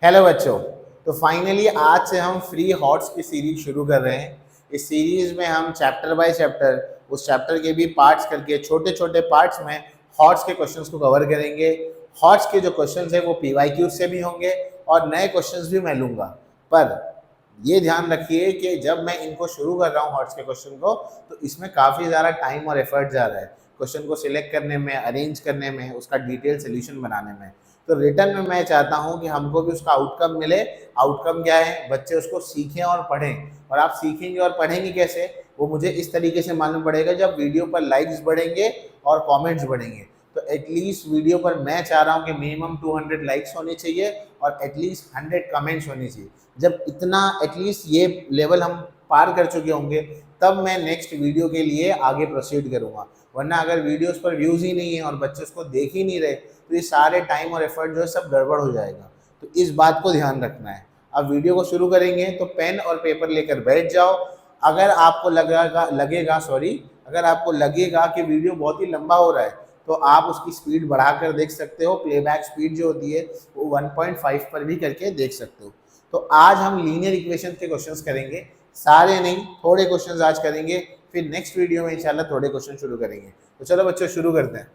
Hello बच्चों। तो finally आज से हम फ्री हॉट्स की सीरीज शुरू कर रहे हैं। इस सीरीज में हम चैप्टर बाय चैप्टर उस चैप्टर के भी पार्ट्स करके छोटे छोटे पार्ट्स में हॉट्स के क्वेश्चंस को कवर करेंगे। हॉट्स के जो क्वेश्चंस है वो पीवाईक्यू से भी होंगे और नए क्वेश्चंस भी मैं लूँगा। पर ये ध्यान रखिए कि जब मैं इनको शुरू कर रहा हूँ हॉट्स के क्वेश्चन को, तो इसमें काफ़ी ज़्यादा टाइम और एफर्ट जा रहा है क्वेश्चन को सिलेक्ट करने में, अरेंज करने में, उसका डिटेल सोल्यूशन बनाने में। तो रिटर्न में मैं चाहता हूं कि हमको भी उसका आउटकम मिले। आउटकम क्या है? बच्चे उसको सीखें और पढ़ें। और आप सीखेंगे और पढ़ेंगे कैसे? वो मुझे इस तरीके से मालूम पड़ेगा जब वीडियो पर लाइक्स बढ़ेंगे और कमेंट्स बढ़ेंगे। तो एटलीस्ट वीडियो पर मैं चाह रहा हूं कि मिनिमम 200 लाइक्स होने चाहिए और एटलीस्ट 100 कमेंट्स होने चाहिए। जब इतना एटलीस्ट ये लेवल हम पार कर चुके होंगे तब मैं नेक्स्ट वीडियो के लिए आगे प्रोसीड करूँगा। वरना अगर वीडियोस पर व्यूज़ ही नहीं है और बच्चे उसको देख ही नहीं रहे तो ये सारे टाइम और एफर्ट जो है सब गड़बड़ हो जाएगा। तो इस बात को ध्यान रखना है। अब वीडियो को शुरू करेंगे तो पेन और पेपर लेकर बैठ जाओ। अगर आपको लगेगा कि वीडियो बहुत ही लंबा हो रहा है तो आप उसकी स्पीड बढ़ाकर देख सकते हो। प्लेबैक स्पीड जो होती है वो 1.5 पर भी करके देख सकते हो। तो आज हम लीनियर इक्वेशन के क्वेश्चंस करेंगे, सारे नहीं, थोड़े क्वेश्चंस आज करेंगे, फिर नेक्स्ट वीडियो में इंशाल्लाह थोड़े क्वेश्चन शुरू करेंगे। तो चलो बच्चों शुरू करते हैं।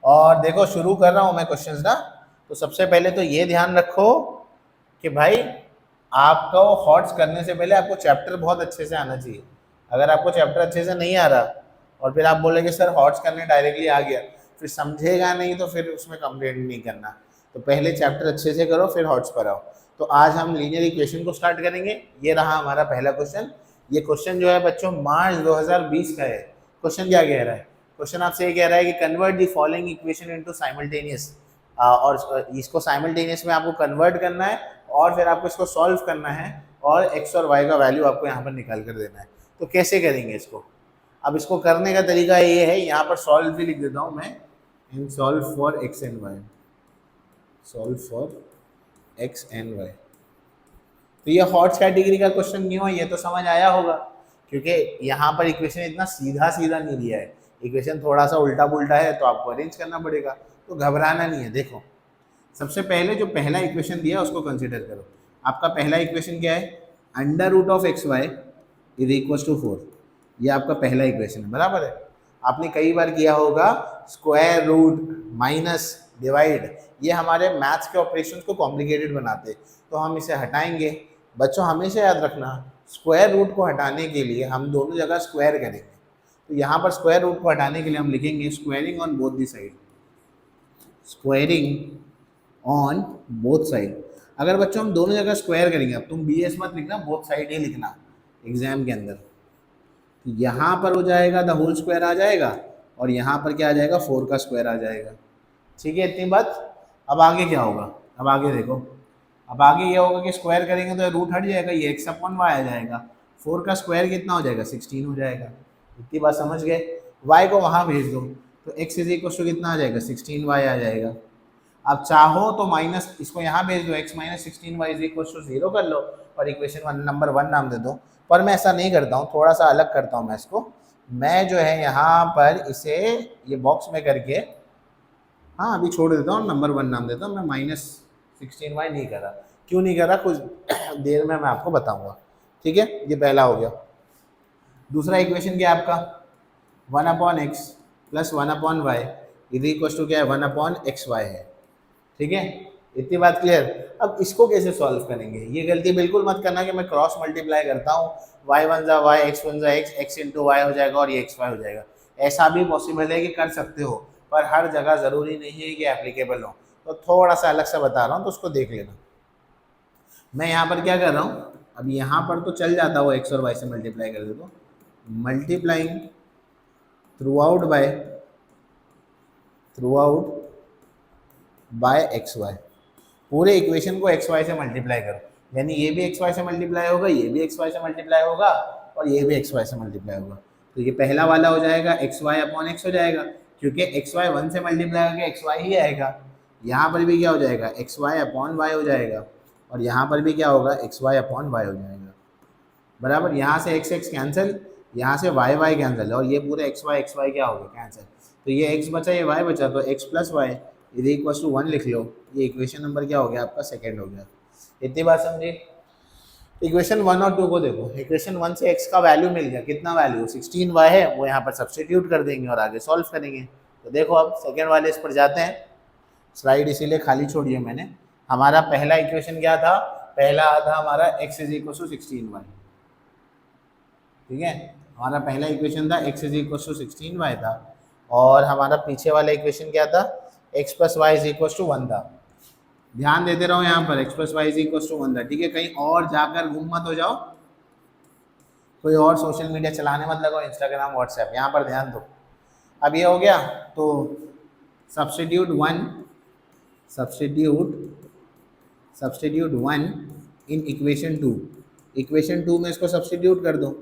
और देखो शुरू कर रहा हूं मैं क्वेश्चंस ना। तो सबसे पहले तो ये ध्यान रखो कि भाई आपको हॉट्स करने से पहले आपको चैप्टर बहुत अच्छे से आना चाहिए। अगर आपको चैप्टर अच्छे से नहीं आ रहा और फिर आप बोलेंगे सर हॉट्स करने डायरेक्टली आ गया, फिर समझेगा नहीं तो फिर उसमें कंप्लेंट नहीं करना। तो पहले चैप्टर अच्छे से करो फिर हॉट्स पर आओ। तो आज हम लीनियर इक्वेशन को स्टार्ट करेंगे। ये रहा हमारा पहला क्वेश्चन। ये क्वेश्चन जो है बच्चों मार्च 2020 का है। क्वेश्चन क्या कह रहा है? क्वेश्चन आपसे ये कह रहा है कि convert the following equation into simultaneous. और इसको साइमल्टेनियस में आपको कन्वर्ट करना है और फिर आपको इसको सॉल्व करना है और एक्स और वाई का वैल्यू आपको यहाँ पर निकाल कर देना है। तो कैसे करेंगे इसको? अब इसको करने का तरीका ये है, यहाँ पर सॉल्व भी लिख देता हूँ मैं, इन solve for x and y, solve for x and y. तो ये हॉट्स कैटेगरी का क्वेश्चन क्यों है ये तो समझ आया होगा, क्योंकि यहाँ पर इक्वेशन इतना सीधा सीधा नहीं दिया है, इक्वेशन थोड़ा सा उल्टा पुल्टा है तो आपको अरेंज करना पड़ेगा। तो घबराना नहीं है। देखो सबसे पहले जो पहला इक्वेशन दिया उसको कंसिडर करो। आपका पहला इक्वेशन क्या है? Under root of x y is equal to 4। ये आपका पहला इक्वेशन है, बराबर है। आपने कई बार किया होगा स्क्वायर रूट, माइनस, डिवाइड, ये हमारे मैथ्स के ऑपरेशन को कॉम्प्लिकेटेड बनाते, तो हम इसे हटाएंगे। बच्चों हमेशा याद रखना स्क्वायर रूट को हटाने के लिए हम दोनों जगह स्क्वायर करेंगे। तो यहाँ पर स्क्वायर रूट को हटाने के लिए हम लिखेंगे squaring on both the side, squaring on both side. अगर बच्चों हम दोनों जगह स्क्वायर करेंगे, अब तुम BS मत लिखना, बोथ साइड ही लिखना एग्जाम के अंदर। तो यहाँ पर हो जाएगा द होल स्क्वायर आ जाएगा और यहाँ पर क्या आ जाएगा? 4 का स्क्वायर आ जाएगा। ठीक है, इतनी बात। अब आगे क्या होगा? अब आगे देखो, अब आगे ये होगा कि स्क्वायर करेंगे तो रूट हट जाएगा, ये x अपॉन वाई आ जाएगा। 4 का स्क्वायर कितना हो जाएगा? 16 हो जाएगा। इतनी बात समझ गए? y को वहाँ भेज दो तो x इज इक्वल टू कितना आ जाएगा? 16y आ जाएगा। अब चाहो तो माइनस इसको यहाँ भेज दो, x minus 16y is equal to 0 कर लो और इक्वेशन नंबर 1 नाम दे दो। पर मैं ऐसा नहीं करता हूँ, थोड़ा सा अलग करता हूँ मैं इसको। मैं जो है यहाँ पर इसे ये बॉक्स में करके, हाँ अभी छोड़ देता हूँ, नंबर 1 नाम देता हूँ। मैं माइनस 16y नहीं करा। क्यों नहीं करा कुछ देर में मैं आपको बताऊंगा। ठीक है, ये पहला हो गया। दूसरा इक्वेशन क्या है आपका? 1 upon x plus 1 upon y is equal to क्या है? 1 अपॉन एक्स वाई है। ठीक है, इतनी बात क्लियर। अब इसको कैसे सॉल्व करेंगे? ये गलती बिल्कुल मत करना कि मैं क्रॉस मल्टीप्लाई करता हूँ, वाई वन जा वाई, एक्स वन जा एक्स, एक्स इंटू वाई हो जाएगा और ये एक्स वाई हो जाएगा। ऐसा भी पॉसिबल है कि कर सकते हो, पर हर जगह ज़रूरी नहीं है कि एप्लीकेबल हो। तो थोड़ा सा अलग से बता रहा हूँ तो उसको देख लेना। मैं यहाँ पर क्या कर रहा हूँ, अब यहाँ पर तो चल जाता वो एक्स और वाई से मल्टीप्लाई कर दे तो multiplying through out by x y. पूरे इक्वेशन को एक्स वाई से मल्टीप्लाई करो, यानी ये भी एक्स वाई से मल्टीप्लाई होगा, ये भी एक्स वाई से मल्टीप्लाई होगा और ये भी एक्स वाई से मल्टीप्लाई होगा। तो ये पहला वाला हो जाएगा एक्स वाई अपॉन एक्स हो जाएगा, क्योंकि एक्स वाई 1 से मल्टीप्लाई होगा एक्स वाई ही आएगा। यहाँ पर भी क्या हो जाएगा? एक्स वाई अपॉन वाई हो जाएगा और यहाँ पर भी क्या होगा? एक्स वाई अपॉन वाई हो जाएगा, बराबर। यहाँ से एक्स एक्स कैंसिल, यहाँ से वाई वाई कैंसिल और ये पूरे एक्स वाई क्या हो गया? कैंसिल। तो ये एक्स बचा, ये वाई बचा, तो x plus y is equal to 1 लिख लो, ये इक्वेशन नंबर क्या हो गया आपका, सेकेंड हो गया। इतनी बात समझे। इक्वेशन 1 और 2 को देखो, इक्वेशन 1 से x का वैल्यू मिल गया, कितना वैल्यू 16y है, वो यहाँ पर सब्सटीट्यूट कर देंगे और आगे सॉल्व करेंगे। तो देखो अब सेकेंड वाले इस पर जाते हैं, स्लाइड इसीलिए खाली छोड़ी है मैंने। हमारा पहला इक्वेशन क्या था, पहला था हमारा x is equal to 16y, ठीक है, हमारा पहला इक्वेशन था x is equal to 16y था, और हमारा पीछे वाला इक्वेशन क्या था, x plus y is equal to 1 था। ध्यान देते रहो यहाँ पर, x plus y is equal to 1 था, ठीक है, कहीं और जाकर गुम मत हो जाओ, कोई और सोशल मीडिया चलाने मत लगो, इंस्टाग्राम व्हाट्सएप, यहाँ पर ध्यान दो। अब ये हो गया, तो सब्स्टिट्यूट 1 इन इक्वेशन 2, इक्वेशन 2 में इसको सब्स्टिट्यूट कर दो,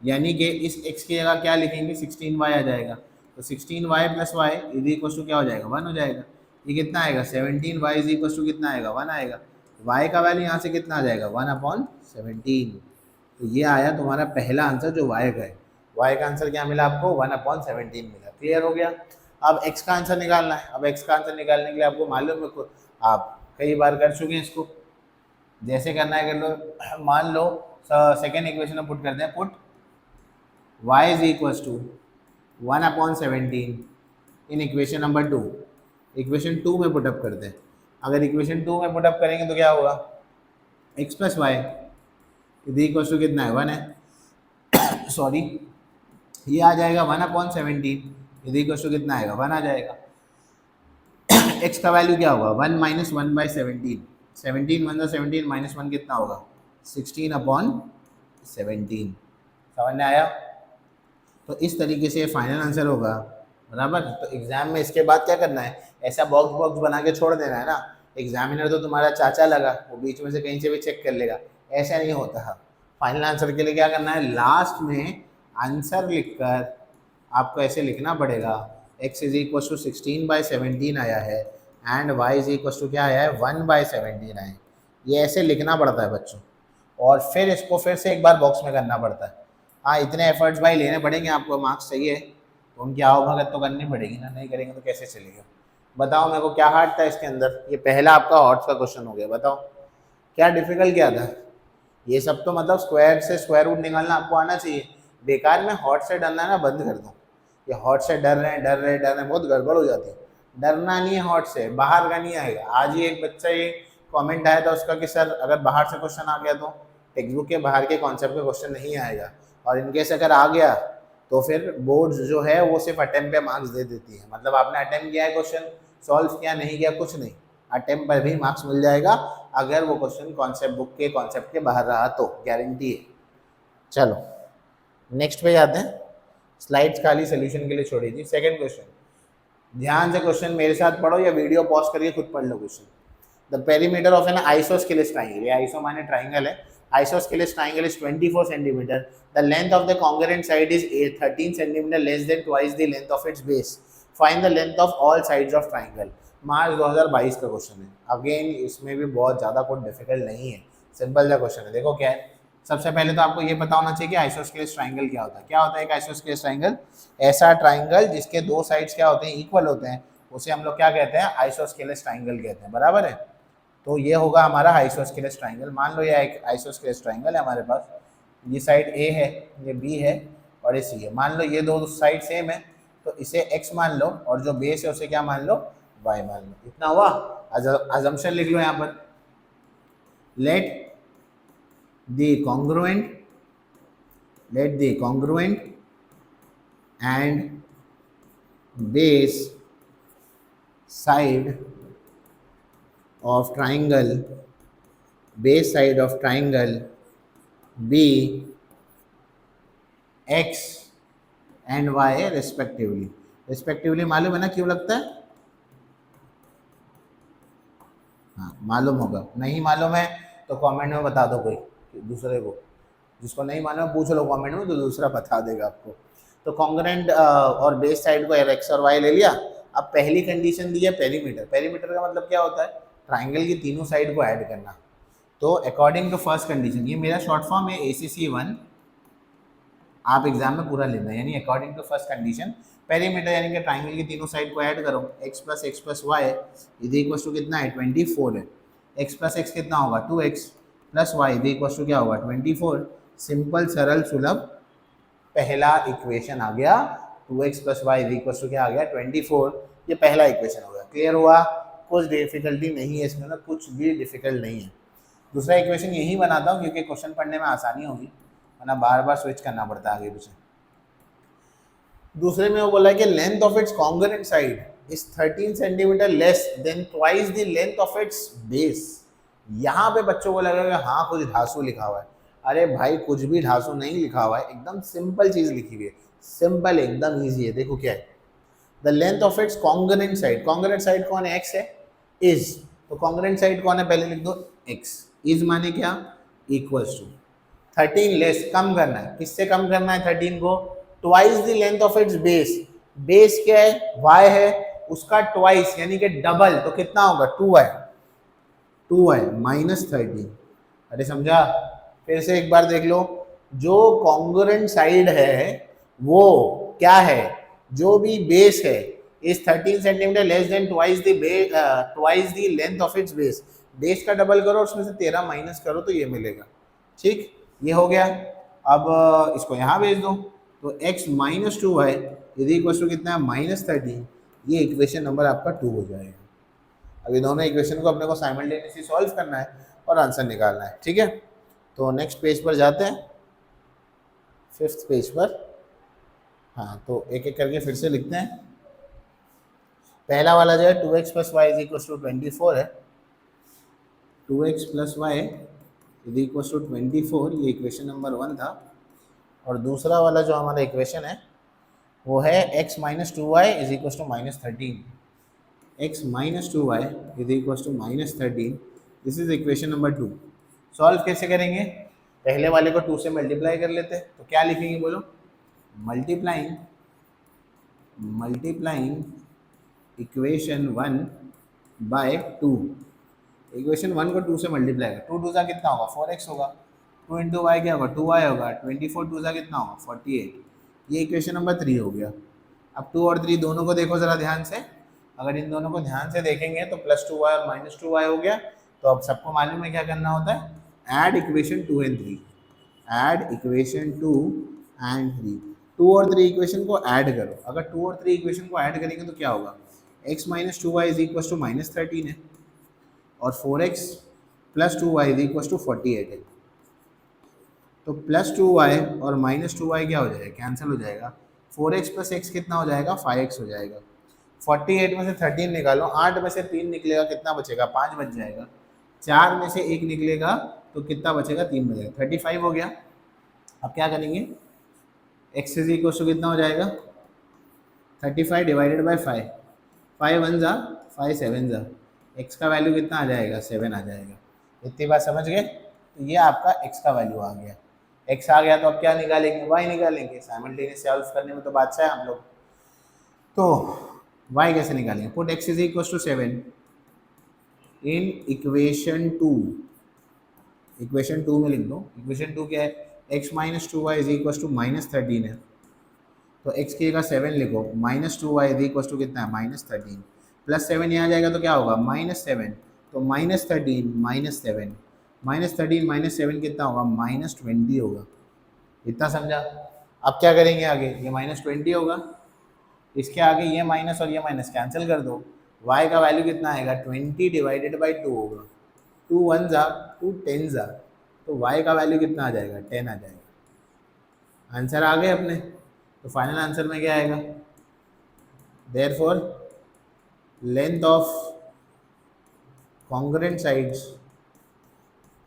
यानी कि इस x की जगह क्या लिखेंगे, 16y आ जाएगा। तो 16y plus y is equal to क्या हो जाएगा, 1 हो जाएगा। ये कितना आएगा, 17y इज इक्वल टू कितना आएगा, 1 आएगा। y का वैल्यू यहाँ से कितना आ जाएगा, 1/17। तो ये आया तुम्हारा पहला आंसर जो y का है। y का आंसर क्या मिला आपको, 1/17 मिला। क्लियर हो गया। अब x का आंसर निकालना है। अब x का आंसर निकालने के लिए आपको मालूम है, आप कई बार कर चुके हैं इसको, जैसे करना है कर लो। मान लो सेकेंड इक्वेशन में पुट करते हैं, put y is equal to 1/17 in equation number 2, equation 2 में पुटअप करते हैं। अगर इक्वेशन 2 में पुटअप करेंगे तो क्या होगा, x plus y is equal to कितना है, 1 है सॉरी, ये आ जाएगा 1/17 इज इक्वल टू कितना आएगा, 1 आ जाएगा। x का वैल्यू क्या होगा, 1 माइनस 1/17, 17 1 17 माइनस 1 कितना होगा, 16/17। समझ में आया। तो इस तरीके से फाइनल आंसर होगा, बराबर। तो एग्जाम में इसके बाद क्या करना है, ऐसा बॉक्स बॉक्स बना के छोड़ देना है ना। एग्जामिनर तो तुम्हारा चाचा लगा, वो बीच में से कहीं से भी चेक कर लेगा, ऐसा नहीं होता। फाइनल आंसर के लिए क्या करना है, लास्ट में आंसर लिखकर आपको ऐसे लिखना पड़ेगा, x इज इक्वल टू 16/17 आया है and y is equal to क्या आया है, 1/17 आया है। ये ऐसे लिखना पड़ता है बच्चों, और फिर इसको फिर से एक बार बॉक्स में करना पड़ता है। हाँ, इतने एफर्ट्स भाई लेने पड़ेंगे आपको, मार्क्स चाहिए तो उनकी आवभगत तो करनी पड़ेगी ना, नहीं करेंगे तो कैसे चलेगा। बताओ मेरे को क्या हार्ड था इसके अंदर, ये पहला आपका हॉट्स का क्वेश्चन हो गया। बताओ क्या डिफिकल्ट क्या था। ये सब तो मतलब स्क्वायर से स्क्वायर रूट निकालना आपको आना चाहिए। बेकार में हॉट से डरना है ना, बंद कर दो। ये हॉट से डर रहे हैं, बहुत गड़बड़ हो जाती है। डरना नहीं है हॉट से, बाहर का नहीं आएगा। आज ही एक बच्चा ये कमेंट आया था उसका कि सर अगर बाहर से क्वेश्चन आ गया तो टेक्स्ट बुक के बाहर के कॉन्सेप्ट का क्वेश्चन नहीं आएगा, और इनकेस अगर आ गया तो फिर बोर्ड जो है वो सिर्फ अटेम्प्ट पे मार्क्स दे देती है। मतलब आपने अटेम्प्ट किया है, क्वेश्चन सॉल्व किया, नहीं किया, कुछ नहीं, अटेम्प्ट पर भी मार्क्स मिल जाएगा अगर वो क्वेश्चन कॉन्सेप्ट बुक के कॉन्सेप्ट के बाहर रहा तो, गारंटी है। चलो नेक्स्ट पे जाते हैं। स्लाइड्स खाली सोल्यूशन के लिए छोड़ी थी। सेकंड क्वेश्चन, ध्यान से क्वेश्चन मेरे साथ पढ़ो या वीडियो पॉज करके खुद पढ़ लो question. The perimeter of an isosceles triangle, iso माने ट्राइंगल है, isosceles triangle is 24 centimeter. The length of the congruent side is 13 centimeter less than twice the length of its base. Find the length of all sides of triangle. मार्च 2022 का question है। Again इसमें भी बहुत ज़्यादा कोई difficult नहीं है, simple सा क्वेश्चन है। देखो क्या है, सबसे पहले तो आपको ये पता होना चाहिए कि आइसोस्केलेस ट्राइंगल क्या होता है। क्या होता है एक आइसोस्केलेस ट्राइंगल, ऐसा ट्राइंगल जिसके दो साइड्स क्या होते हैं, इक्वल होते हैं, उसे हम लोग क्या कहते हैं, आइसोस्केलेस ट्राइंगल कहते हैं, बराबर है। तो ये होगा हमारा आइसोस्केलेस ट्राइंगल। मान लो ये एक आइसोस्केलेस ट्राइंगल है हमारे पास, ये साइड ए है, ये बी है और ये सी है। मान लो ये दो साइड सेम है तो इसे x मान लो और जो बेस है उसे क्या मान लो, y मान लो। इतना हुआ। अजम्पशन लिख लो यहाँ पर, let the congruent and base side of triangle, base side of triangle be x and y respectively मालूम है ना क्यों लगता है, हाँ मालूम होगा। नहीं मालूम है तो कमेंट में बता दो, कोई दूसरे को, जिसको नहीं मालूम पूछ लो कमेंट में, तो दूसरा बता देगा आपको। तो कॉन्ग्रुएंट और बेस साइड को x और y ले लिया। अब पहली कंडीशन दी है पेरीमीटर। पेरीमीटर का मतलब क्या होता है, ट्राइंगल की तीनों साइड को ऐड करना। तो अकॉर्डिंग टू फर्स्ट कंडीशन, ये मेरा शॉर्ट फॉर्म है ACC1, आप एग्जाम में पूरा लेना, यानी according to first condition perimeter यानी कि ट्राइंगल की तीनों साइड को ऐड करो, x plus y is equal to कितना है 24 है, x प्लस एक्स कितना होगा 2x plus y is equal to क्या होगा 24। सिंपल सरल सुलभ पहला इक्वेशन आ गया 2x plus y is equal to क्या आ गया 24। ये पहला इक्वेशन हो गया। क्लियर हुआ? कुछ डिफिकल्टी नहीं है इसमें ना, कुछ भी डिफिकल्ट नहीं है। दूसरा इक्वेशन यही बनाता हूँ क्योंकि क्वेश्चन पढ़ने में आसानी होगी, वरना बार बार स्विच करना पड़ता है आगे पीछे। दूसरे में वो बोला है कि length of its congruent side is 13 centimetre less than twice the length of its base. यहाँ पे बच्चों को लगेगा हाँ कुछ ढासू लिखा हुआ है। अरे भाई कुछ भी ढासू नहीं लिखा हुआ है, एकदम सिंपल चीज लिखी हुई है, सिंपल एकदम इजी है। देखो क्या है, the length of its congruent side, congruent side कौन है? एक्स है, इज, तो कॉन्ग्रुएंट साइड कौन है पहले लिख दो एक्स, इज माने क्या इक्वल्स टू 13 लेस, कम करना है, किससे कम करना है 13 को? Twice the length of its base, base क्या है y है, उसका ट्वाइस यानी कि डबल, तो कितना होगा 2y माइनस 13। अरे समझा? फिर से एक बार देख लो, जो कॉन्ग्रुएंट साइड है वो क्या है, जो भी बेस है is 13 centimetre less than twice the length of its base, base का डबल करो उसमें से 13 माइनस करो तो ये मिलेगा। ठीक, ये हो गया। अब इसको यहाँ भेज दो, तो x minus 2y is equal to कितना है -13। ये इक्वेशन नंबर आपका 2 हो जाएगा। अभी दोनों इक्वेशन को अपने को साइमल्टेनियसली सॉल्व करना है और आंसर निकालना है। ठीक है, तो नेक्स्ट पेज पर जाते हैं, 5th पेज पर। हाँ, तो एक एक करके फिर से लिखते हैं। पहला वाला जो है 2x plus y is equal to 24 है, 2x plus y is equal to 24, ये इक्वेशन नंबर 1 था। और दूसरा वाला जो हमारा इक्वेशन है वो है x minus 2y is equal to -13, x minus 2y is equal to -13, this is equation number 2। Solve कैसे करेंगे? पहले वाले को 2 से मल्टीप्लाई कर लेते हैं, तो क्या लिखेंगे बोलो? Multiplying equation 1 bye 2। इक्वेशन 1 को 2 से मल्टीप्लाई कर, 2 2 कितना होगा 4x होगा, 2 इंटू वाई क्या होगा 2y होगा, 24 2 कितना होगा 48। ये इक्वेशन नंबर 3 हो गया। अब 2 और 3 दोनों को देखो ज़रा ध्यान से, अगर इन दोनों को ध्यान से देखेंगे तो +2y और -2y हो गया। तो अब सबको मालूम है क्या करना होता है, add equation 2 and 3, add equation 2 and 3, 2 और 3 इक्वेशन को ऐड करो। अगर 2 और 3 इक्वेशन को ऐड करेंगे तो क्या होगा, x minus 2y is equal to -13 है और 4x plus 2y is equal to 48 है। तो +2y और -2y क्या हो जाएगा, कैंसिल हो जाएगा। 4x प्लस x कितना हो जाएगा 5x हो जाएगा। 48 में से 13 निकालो, 8 में से 3 निकलेगा, कितना बचेगा 5 बच जाएगा। 4 में से 1 निकलेगा तो कितना बचेगा 3 बचेगा, 35 हो गया। अब क्या करेंगे, x इज इक्वल टू कितना हो जाएगा 35 डिवाइडेड बाई 5, 5 1 जा 5 7 जा, x का वैल्यू कितना आ जाएगा 7 आ जाएगा। इतनी बात समझ गए? तो ये आपका x का वैल्यू आ गया। x आ गया तो अब क्या निकालेंगे, y निकालेंगे। साइमल्टेनियस सॉल्व करने में तो बादशाह है हम लोग। तो y कैसे निकालेंगे, put x is equal to 7 in equation 2, equation 2 में लिख दो। इक्वेशन 2 क्या है, x minus 2y is equal to -13 है, तो x की जगह 7 लिखो, -2y इज इक्वल टू कितना है -13, +7 यहाँ जाएगा तो क्या होगा -7, तो -13 -7, -13 -7 कितना होगा -20 होगा। इतना समझा? अब क्या करेंगे आगे, ये -20 होगा, इसके आगे ये माइनस और ये माइनस कैंसिल कर दो, y का वैल्यू कितना आएगा 20 डिवाइडेड बाई 2 होगा, 2 1 जा 2 10 जा, तो y का वैल्यू कितना आ जाएगा 10 आ जाएगा। आंसर आ गए अपने। तो फाइनल आंसर में क्या आएगा, therefore length of congruent sides,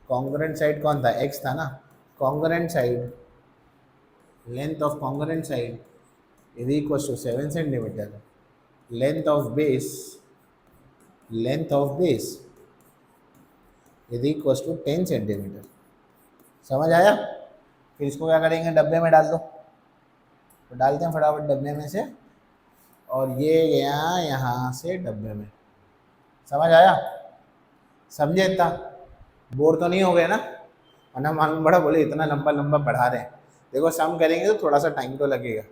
congruent side कौन था x था ना, congruent side, length of congruent side is equal to 7 centimetre, length of base is equal to 10 centimetre. समझ आया? फिर इसको क्या करेंगे, डब्बे में डाल दो, तो डालते हैं फटाफट डब्बे में से, और ये गया यहाँ से डब्बे में। समझ आया? समझे? इतना बोर तो नहीं हो गए ना, वरना मालूम बड़ा बोले इतना लंबा लंबा पढ़ा रहे हैं, देखो सम करेंगे तो थोड़ा सा टाइम तो लगेगा।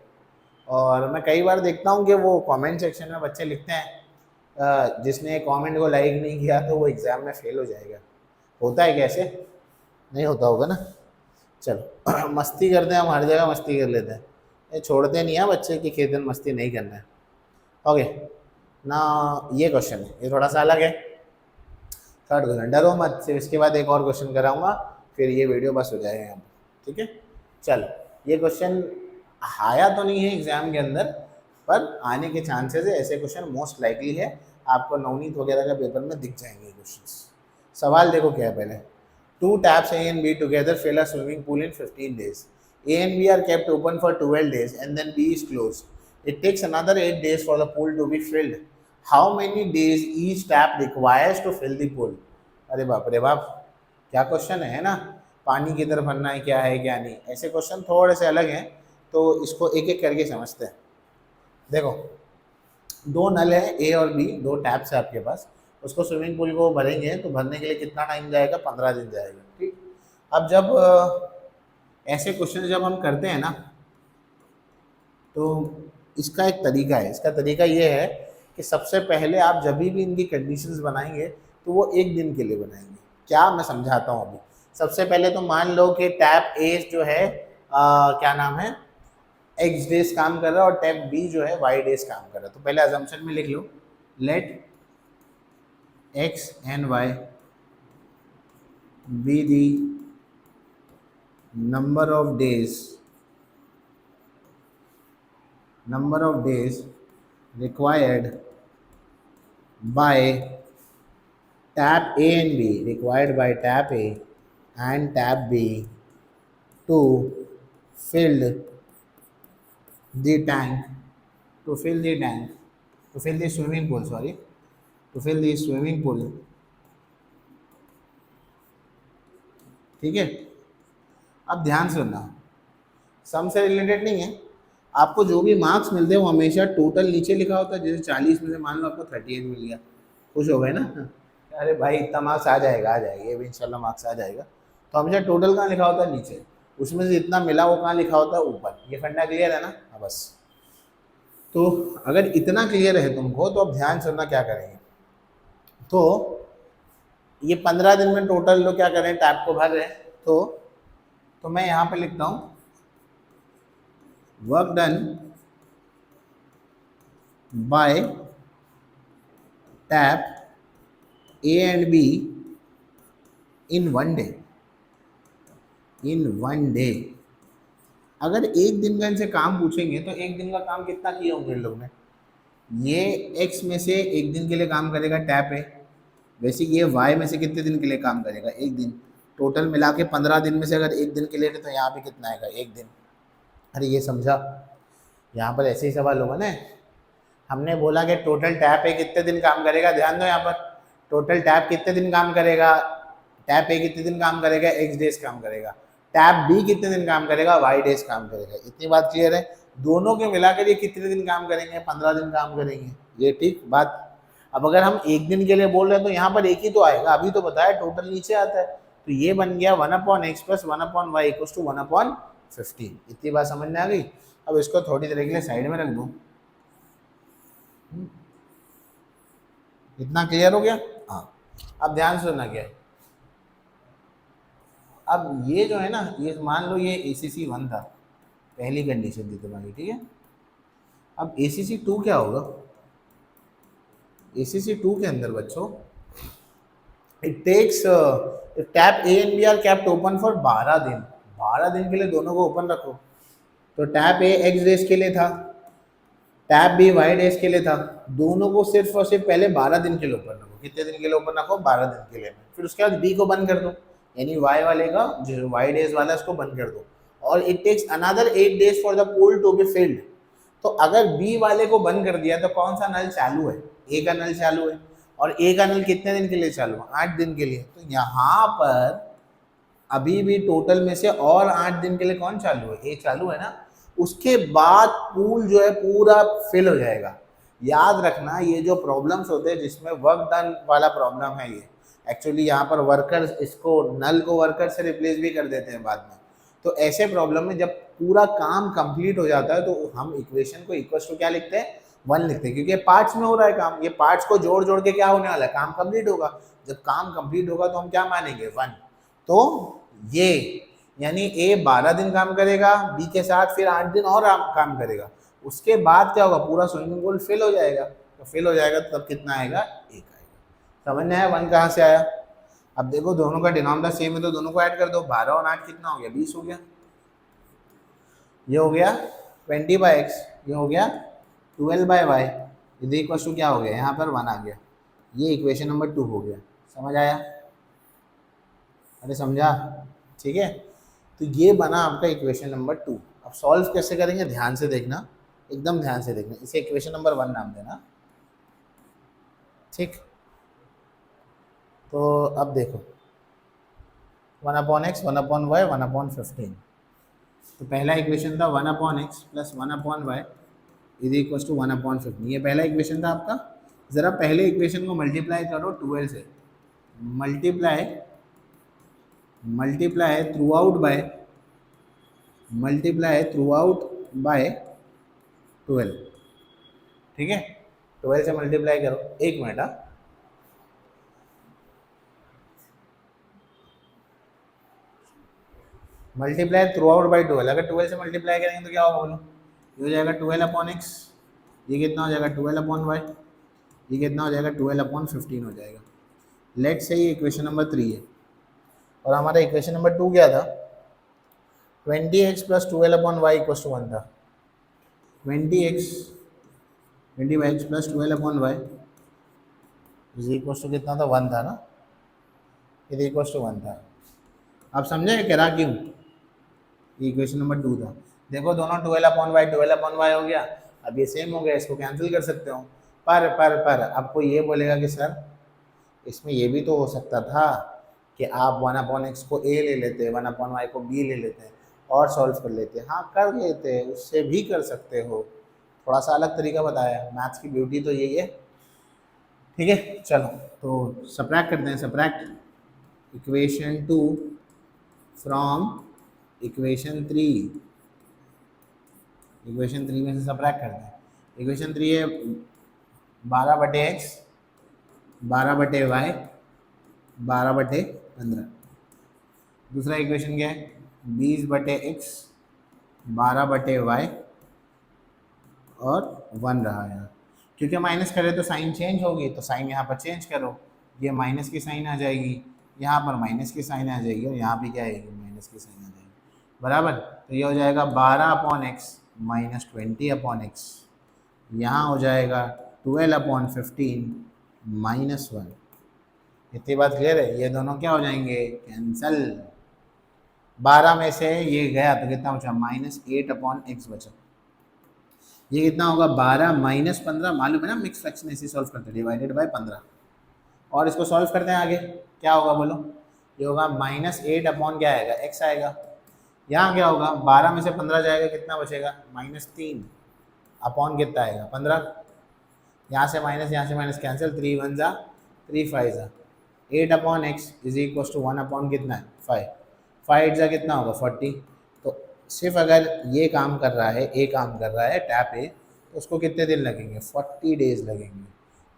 और मैं कई बार देखता हूँ कि वो कमेंट सेक्शन में बच्चे लिखते हैं जिसने कमेंट को लाइक नहीं किया तो वो एग्ज़ाम में फेल हो जाएगा। होता है कैसे? नहीं होता होगा ना। चलो मस्ती करते हैं हम, हर जगह मस्ती कर लेते हैं, ये छोड़ते नहीं है बच्चे कि खेत में मस्ती नहीं करना है। ओके ना, ये क्वेश्चन है, ये थोड़ा सा अलग है। थर्ड क्वेश्चन, डरो मत, फिर इसके बाद एक और क्वेश्चन कराऊंगा, फिर ये वीडियो बस हो जाएगा यहाँ पर, ठीक है। चलो ये क्वेश्चन आया तो नहीं है एग्जाम के अंदर, पर आने के चांसेस है, ऐसे क्वेश्चन मोस्ट लाइकली है, आपको नवनीत वगैरह का पेपर में दिख जाएंगे क्वेश्चन। सवाल देखो क्या है पहले, two taps A and B together fill a swimming pool in 15 days. A and B are kept open for 12 days and then B is closed. It takes another 8 days for the pool to be filled. How many days each tap requires to fill the pool? अरे बाप रे बाप, क्या question है ना, पानी किधर भरना है, क्या है क्या नहीं, ऐसे क्वेश्चन थोड़े से अलग हैं, तो इसको एक एक करके समझते हैं। देखो दो नल है ए और बी, दो टैप्स है आपके पास, उसको स्विमिंग पूल को भरेंगे तो भरने के लिए कितना टाइम जाएगा, 15 दिन जाएगा, ठीक। अब जब ऐसे क्वेश्चन जब हम करते हैं ना, तो इसका एक तरीका है, इसका तरीका ये है कि सबसे पहले आप जब भी इनकी कंडीशंस बनाएंगे तो वो एक दिन के लिए बनाएंगे। क्या, मैं समझाता हूँ अभी। सबसे पहले तो मान लो कि टैप ए जो है क्या नाम है, एक्स डेज काम कर रहा है और टैप बी जो है वाई डेज काम कर रहा है। तो पहले अजम्पशन में लिख लो, late x and y be the number of days required by tap A and B, required by tap A and tap B to fill the tank, to fill the swimming pool, to fill the swimming pool, ठीक है। अब ध्यान से सुनना, सम से related नहीं है, आपको जो भी मार्क्स मिलते हैं वो हमेशा टोटल नीचे लिखा होता है। जैसे 40 में से मान लो आपको 38 मिल गया, खुश हो गए ना, अरे भाई इतना मार्क्स आ जाएगा, ये भी इंशाल्लाह मार्क्स आ जाएगा। तो हमेशा टोटल कहाँ लिखा होता है, नीचे, उसमें से जितना मिला वो कहाँ लिखा होता है, ऊपर। ये फंडा क्लियर है ना? हाँ बस। तो अगर इतना क्लियर है तुमको तो अब ध्यान सुनना क्या करेंगे। तो ये 15 दिन में टोटल लोग क्या करें, टैप को भर रहे हैं, तो मैं यहाँ पे लिखता हूँ work done by tap A and B in 1 day, in 1 day। अगर एक दिन का इनसे काम पूछेंगे तो एक दिन का काम कितना किए होंगे इन लोग ने, ये x में से एक दिन के लिए काम करेगा टैप है, वैसे ये y में से कितने दिन के लिए काम करेगा, एक दिन। टोटल मिला के 15 दिन में से अगर एक दिन के लिए तो यहाँ पे कितना आएगा, एक दिन। अरे ये समझा, यहाँ पर ऐसे ही सवाल होगा ना। हमने बोला कि टोटल टैप ए कितने दिन काम करेगा, ध्यान दो यहाँ पर, टोटल टैप कितने दिन काम करेगा, टैप ए कितने दिन काम करेगा, एक्स डेज काम करेगा, टैप बी कितने दिन काम करेगा, वाई डेज काम करेगा। इतनी बात क्लियर है? दोनों के मिलाकर ये कितने दिन काम करेंगे, 15 दिन काम करेंगे, ये ठीक बात। अब अगर हम एक दिन के लिए बोल रहे हैं तो यहाँ पर एक ही तो आएगा, अभी तो बताया टोटल नीचे आता है, तो ये बन गया 1/x + 1/y = 1/15। इतनी बात समझ में आ गई? अब इसको थोड़ी देर के लिए साइड में रख दूँ, इतना क्लियर हो गया? हाँ। अब ध्यान सुनना क्या है, अब ये जो है ना, ये मान लो ये ACC 1 था, पहली कंडीशन थी तुम्हारी, ठीक है। अब ACC 2 क्या होगा, ACC 2 के अंदर बच्चों it takes tap A and B are kept open for 12 दिन, 12 दिन के लिए दोनों को ओपन रखो। तो टैप A x डेज के लिए था, टैप B y डेज के लिए था, दोनों को सिर्फ और सिर्फ पहले 12 दिन के लिए ओपन रखो। कितने दिन के लिए ओपन रखो, 12 दिन के लिए। फिर उसके बाद B को बंद कर दो, यानी y वाले का जो y डेज वाला है उसको बंद कर दो। और it takes another 8 days for the pool to be filled. तो अगर B वाले को बंद कर दिया तो कौन सा नल चालू है, A का नल चालू है, और A का नल कितने दिन के लिए चालू है, 8 दिन के लिए। तो यहाँ पर अभी भी टोटल में से और 8 दिन के लिए कौन चालू है, A चालू है ना। उसके बाद पूल जो है पूरा फिल हो जाएगा। याद रखना ये जो प्रॉब्लम्स होते हैं जिसमें वर्क डन वाला प्रॉब्लम है, ये एक्चुअली यहाँ पर वर्कर, इसको नल को वर्कर से रिप्लेस भी कर देते हैं बाद में। तो ऐसे प्रॉब्लम में जब पूरा काम कंप्लीट हो जाता है तो हम इक्वेशन को इक्वल टू क्या लिखते हैं, 1 लिखते हैं, क्योंकि ये पार्ट्स में हो रहा है काम, ये पार्ट्स को जोड़ जोड़ के क्या होने वाला है, काम कंप्लीट होगा। जब काम कंप्लीट होगा तो हम क्या मानेंगे, 1। तो ये यानी ए 12 दिन काम करेगा बी के साथ, फिर 8 दिन और काम करेगा, उसके बाद क्या होगा, पूरा स्विमिंग पूल फिल हो जाएगा। तो फिल हो जाएगा तो तब कितना आएगा, 1 आएगा। समझ में आया 1 कहाँ से आया। अब देखो दोनों का डिनोमिनेटर सेम है तो दोनों को ऐड कर दो, 12 और 8 कितना हो गया, 20 हो गया। ये हो गया 20/x, ये हो गया 12/y, इज इक्वल टू क्या हो गया, यहाँ पर 1 आ गया। ये इक्वेशन नंबर 2 हो गया। समझ आया, अरे समझा, ठीक है। तो ये बना आपका इक्वेशन नंबर 2। अब सॉल्व कैसे करेंगे, ध्यान से देखना, एकदम ध्यान से देखना। इसे इक्वेशन नंबर 1 नाम देना, ठीक। तो अब देखो 1/x 1/y 1/15। तो पहला इक्वेशन था 1/x plus 1/y is equal to 1/15। ये पहला इक्वेशन था आपका। ज़रा पहले इक्वेशन को मल्टीप्लाई करो 12 से, मल्टीप्लाई थ्रू आउट बाय 12, ठीक है। 12 से मल्टीप्लाई करो, 1 minute. Multiply through out by 12, अगर 12 से मल्टीप्लाई करेंगे तो क्या होगा बोलो, ये हो जाएगा 12/x, ये कितना हो जाएगा 12/y, ये कितना हो जाएगा 12/15 हो जाएगा। लेट से ये इक्वेशन नंबर 3 है और हमारा इक्वेशन नंबर 2 क्या था, 20x plus 12/y equal to 1 था। 20x plus 12/y is equal to कितना था, 1 था ना, इज इक्वल टू 1 था। आप समझे कह रहा क्यों, इक्वेशन नंबर 2 था। देखो दोनों 12/y हो गया। अब ये सेम हो गया, इसको कैंसिल कर सकते हो। पर आपको ये बोलेगा कि सर इसमें ये भी तो हो सकता था कि आप 1/x को a ले लेते, 1/y को b ले लेते और सॉल्व कर लेते। हाँ कर लेते, उससे भी कर सकते हो, थोड़ा सा अलग तरीका बताया। मैथ्स की ब्यूटी तो यही है, ठीक है। चलो तो सब्ट्रैक्ट करते हैं, subtract equation 2 from equation 3। Equation 3 में से सब्ट्रैक्ट करते हैं। इक्वेशन 3 है 12/x 12/y 12/15। दूसरा इक्वेशन क्या है, 20/x 12/y और 1 रहा है। क्योंकि माइनस करे तो साइन चेंज होगी, तो साइन यहाँ पर चेंज करो, ये माइनस की साइन आ जाएगी, यहाँ पर माइनस की साइन आ जाएगी और यहाँ भी क्या आएगी, माइनस की साइन आ जाएगी, बराबर। तो ये हो जाएगा 12/x माइनस 20/x, यहाँ हो जाएगा 12/15 माइनस 1। इतनी बात क्लियर है। ये दोनों क्या हो जाएंगे, कैंसल। 12 में से ये गया तो कितना बचा, -8/x बचा। ये कितना होगा, 12 माइनस 15, मालूम है ना मिक्स फ्रैक्शन ऐसे सॉल्व करते हैं, डिवाइडेड बाय 15। और इसको सॉल्व करते हैं आगे, क्या होगा बोलो, ये होगा -8 क्या आएगा, x आएगा। यहाँ क्या होगा, 12 में से 15 जाएगा, कितना बचेगा, -3 अपॉन कितना आएगा 15। यहाँ से माइनस कैंसिल, 3 1 जा 3 5 जा 8/x is equal to 1 upon कितना है 5, 5 8 जा कितना होगा 40। तो सिर्फ अगर ये काम कर रहा है, ए काम कर रहा है टैप ए, तो उसको कितने दिन लगेंगे, 40 डेज लगेंगे।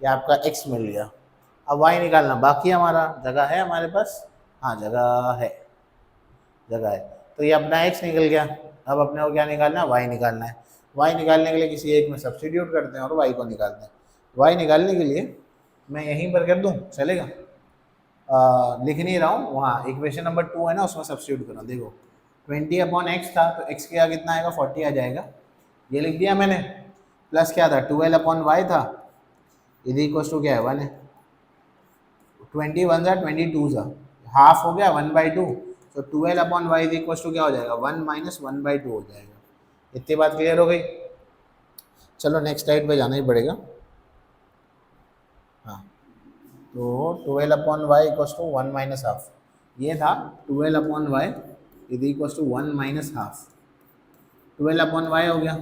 ये आपका x मिल गया। अब y निकालना बाकी हमारा, जगह है हमारे पास, हाँ जगह है। तो ये अपना x निकल गया। अब अपने को क्या निकालना है, y निकालना है। y निकालने के लिए किसी एक में सब्स्टिट्यूट करते हैं और y को निकालते हैं। y निकालने के लिए मैं यहीं पर कर दूँ, चलेगा, लिख नहीं रहा हूँ, वहाँ इक्वेशन नंबर 2 है ना, उसमें सब्स्टिट्यूट करो। देखो 20/x था तो x क्या कितना आएगा, 40 आ जाएगा, ये लिख दिया मैंने। प्लस क्या था, 12/y था, इज इक्वल टू क्या है 1 है। 20 1 जा 22 जा, हाफ हो गया 1/2, तो 12/y इज इक्वल टू क्या हो जाएगा, 1 माइनस 1/2 हो जाएगा। इतनी बात क्लियर हो गई। चलो नेक्स्ट स्लाइड पे जाना ही पड़ेगा। हाँ तो 12/y equal to 1 minus half, ये था 12/y is equal to 1 minus half. 12/y हो गया,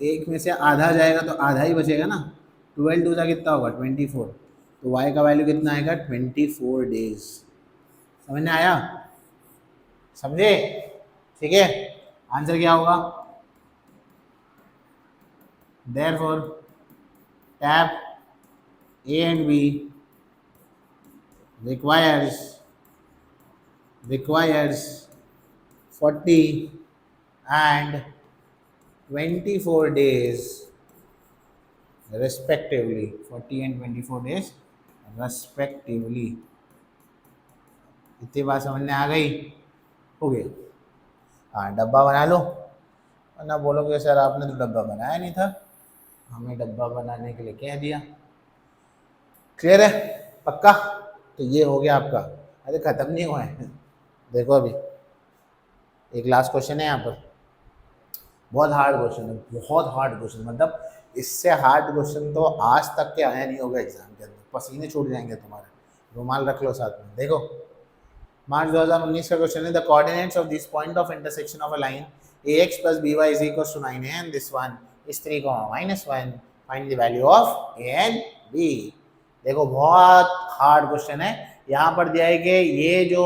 एक में से आधा जाएगा तो आधा ही बचेगा ना, 12 2 जा कितना होगा 24, तो y का वैल्यू कितना आएगा 24 डेज। समझ में आया, समझे, ठीक है। आंसर क्या होगा? Therefore, tab A and B requires 40 and 24 days respectively. 40 and 24 days respectively. इतनी बात समझ में आ गई? हो गई। हाँ, डब्बा बना लो, वरना बोलोगे सर आपने तो डब्बा बनाया नहीं था, हमें डब्बा बनाने के लिए कह दिया। क्लियर है? पक्का? तो ये हो गया आपका। अरे खत्म नहीं हुआ है, देखो अभी एक लास्ट क्वेश्चन है यहाँ पर। बहुत हार्ड क्वेश्चन है, बहुत हार्ड क्वेश्चन, मतलब इससे हार्ड क्वेश्चन तो आज तक के आया नहीं होगा एग्जाम के अंदर, पसीने छूट जाएंगे तुम्हारे। रुमाल रख लो साथ में। देखो मार्च 2019 का क्वेश्चन है, the coordinates of this point of intersection of a line ax plus by is equal to 9 and this one is 3, -1. Find the value of a and b। देखो बहुत हार्ड क्वेश्चन है। यहाँ पर दिया है कि ये जो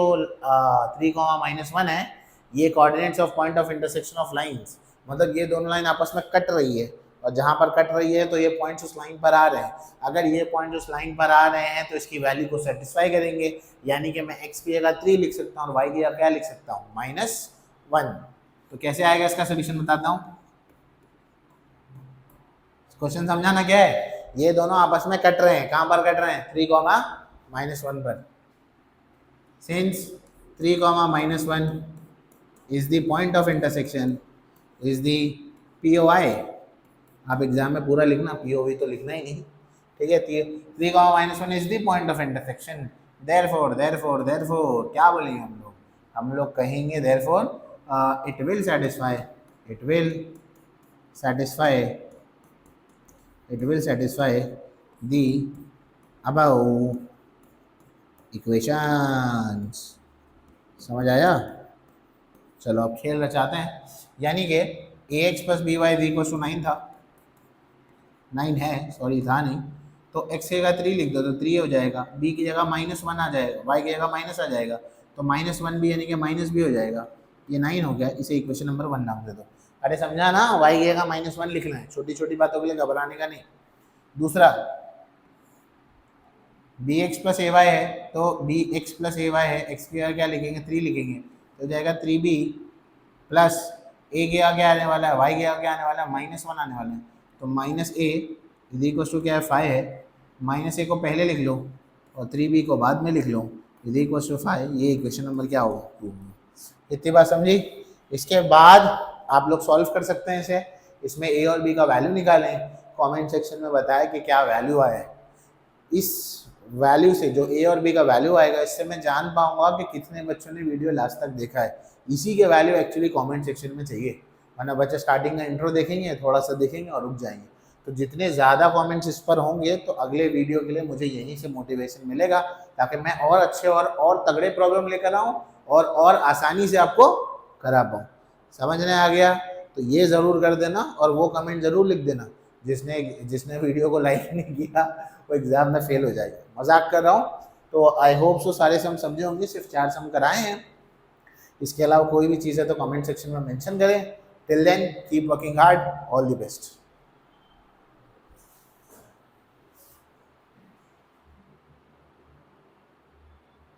3, -1 है, ये coordinates of point of intersection of lines, मतलब ये दोनों लाइन आपस में कट रही है, और जहाँ पर कट रही है तो ये पॉइंट्स उस लाइन पर आ रहे हैं। अगर ये पॉइंट्स उस लाइन पर आ रहे हैं तो इसकी वैल्यू को सेटिस्फाई करेंगे, यानी कि मैं x की जगह 3 लिख सकता हूँ और y की जगह क्या लिख सकता हूँ? -1। तो कैसे आएगा इसका सोल्यूशन बताता हूँ। क्वेश्चन समझाना क्या है, ये दोनों आपस में कट रहे हैं, कहाँ पर कट रहे हैं? 3, -1 पर। Since 3, -1 is the point of intersection is the POI। आप एग्जाम में पूरा लिखना, POV तो लिखना ही नहीं, ठीक है। 3, -1 is the point of intersection। therefore क्या बोलेंगे हम लोग कहेंगे therefore it will satisfy the above equations। समझ आया? चलो अब खेल रचाते हैं, यानी कि ax plus by is equal to 9 था, 9 है, सॉरी था नहीं, तो x की जगह 3 लिख दो तो 3 हो जाएगा, b की जगह -1 आ जाएगा, y की जगह माइनस आ जाएगा, तो -1 भी यानी कि माइनस भी हो जाएगा। ये 9 हो गया, इसे इक्वेशन नंबर 1 नाम दे दो। अरे समझा ना, y की जगह -1 लिखना है, छोटी छोटी बातों के लिए घबराने का नहीं। दूसरा bx plus ay है, तो bx plus ay है, x की जगह क्या लिखेंगे? 3 लिखेंगे, तो जाएगा 3b प्लस a के आगे आने वाला है, y के आगे आने वाला है, -1 आने वाला है, तो -a इज इक्वल टू क्या है? 5 है। -a को पहले लिख लो और 3b को बाद में लिख लो, इज इक्वल टू 5। ये इक्वेशन नंबर क्या होगा? 2। इतनी बात समझी? इसके बाद आप लोग सॉल्व कर सकते हैं इसे, इसमें a और b का वैल्यू निकालें, कमेंट सेक्शन में बताएं कि क्या वैल्यू आया है। इस वैल्यू से जो a और b का वैल्यू आएगा, इससे मैं जान पाऊंगा कि कितने बच्चों ने वीडियो लास्ट तक देखा है। इसी के वैल्यू एक्चुअली कमेंट सेक्शन में चाहिए, वरना बच्चे स्टार्टिंग का इंट्रो देखेंगे, थोड़ा सा देखेंगे और रुक जाएंगे। तो जितने ज़्यादा कमेंट्स इस पर होंगे तो अगले वीडियो के लिए मुझे यहीं से मोटिवेशन मिलेगा, ताकि मैं और अच्छे और तगड़े प्रॉब्लम लेकर आऊँ और आसानी से आपको करा पाऊँ। समझ में आ गया? तो ये ज़रूर कर देना और वो कमेंट ज़रूर लिख देना जिसने वीडियो को लाइक नहीं किया वो एग्ज़ाम में फेल हो जाएगा। मजाक कर रहा हूँ। तो आई होप सो सारे सम समझे होंगे, सिर्फ 4 सम कराए हैं। इसके अलावा कोई भी चीज़ है तो कमेंट सेक्शन में मेंशन करें। Till then keep working hard, all the best.